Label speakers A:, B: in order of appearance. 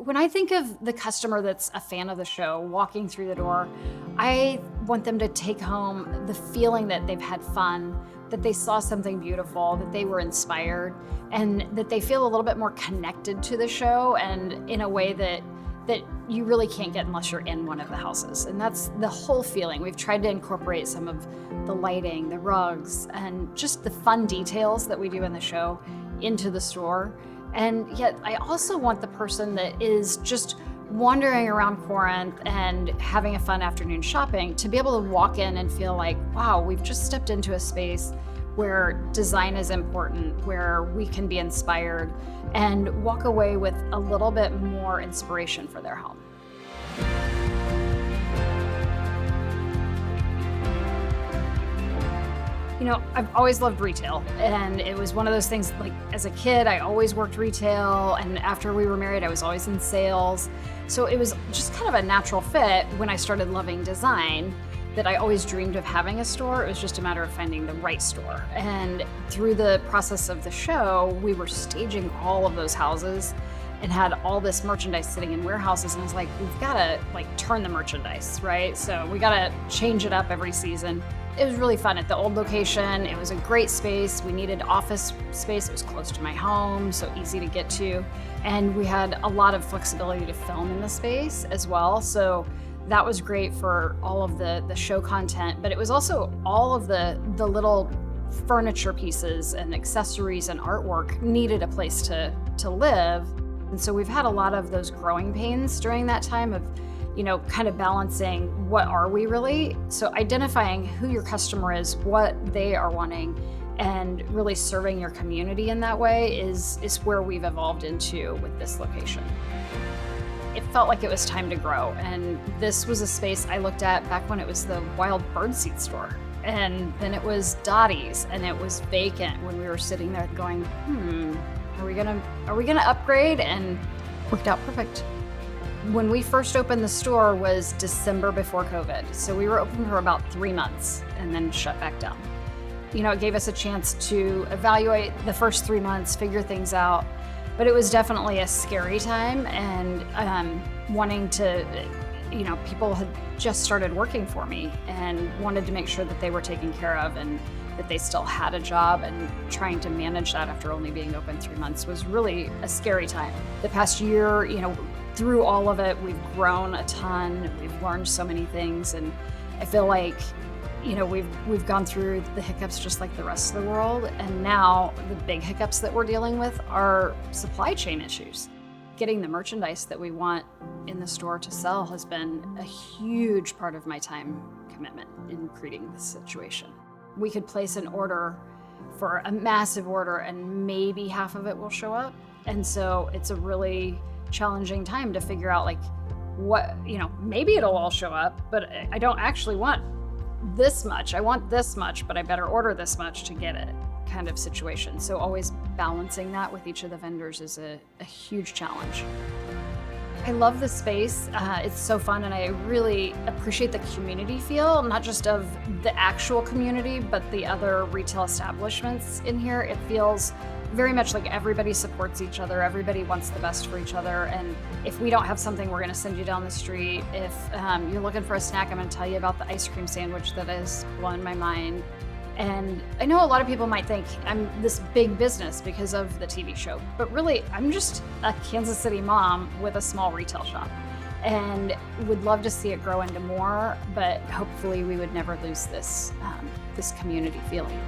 A: When I think of the customer that's a fan of the show walking through the door, I want them to take home the feeling that they've had fun, that they saw something beautiful, that they were inspired, and that they feel a little bit more connected to the show and in a way that you really can't get unless you're in one of the houses. And that's the whole feeling. We've tried to incorporate some of the lighting, the rugs, and just the fun details that we do in the show into the store. And yet I also want the person that is just wandering around Corinth and having a fun afternoon shopping to be able to walk in and feel like, wow, we've just stepped into a space where design is important, where we can be inspired, and walk away with a little bit more inspiration for their home. You know, I've always loved retail, and it was one of those things, like as a kid, I always worked retail, and after we were married, I was always in sales. So it was just kind of a natural fit when I started loving design that I always dreamed of having a store. It was just a matter of finding the right store. And through the process of the show, we were staging all of those houses and had all this merchandise sitting in warehouses. And I was like, we've got to turn the merchandise, right? So we got to change it up every season. It was really fun at the old location. It was a great space. We needed office space. It was close to my home, so easy to get to. And we had a lot of flexibility to film in the space as well. So that was great for all of the show content, but it was also all of the little furniture pieces and accessories and artwork needed a place to live. And so we've had a lot of those growing pains during that time of, kind of balancing what are we really? So identifying who your customer is, what they are wanting, and really serving your community in that way is where we've evolved into with this location. It felt like it was time to grow, and this was a space I looked at back when it was the Wild Birdseed store, and then it was Dottie's, and it was vacant when we were sitting there going, are we gonna upgrade? And worked out perfect. When we first opened the store was December before COVID, so we were open for about 3 months and then shut back down. It gave us a chance to evaluate the first 3 months, figure things out. But it was definitely a scary time, and wanting to, people had just started working for me and wanted to make sure that they were taken care of and that they still had a job, and trying to manage that after only being open 3 months was really a scary time. The past year, through all of it, we've grown a ton, we've learned so many things, and I feel like we've gone through the hiccups just like the rest of the world, and now the big hiccups that we're dealing with are supply chain issues. Getting the merchandise that we want in the store to sell has been a huge part of my time commitment in creating this situation. We could place an order for a massive order and maybe half of it will show up, and so it's a really challenging time to figure out what, maybe it'll all show up, but I don't actually want this much. I want this much, but I better order this much to get it, kind of situation. So always balancing that with each of the vendors is a huge challenge. I love the space. It's so fun, and I really appreciate the community feel, not just of the actual community, but the other retail establishments in here. It feels very much like everybody supports each other. Everybody wants the best for each other. And if we don't have something, we're gonna send you down the street. If you're looking for a snack, I'm gonna tell you about the ice cream sandwich that has blown my mind. And I know a lot of people might think I'm this big business because of the TV show, but really I'm just a Kansas City mom with a small retail shop, and would love to see it grow into more, but hopefully we would never lose this community feeling.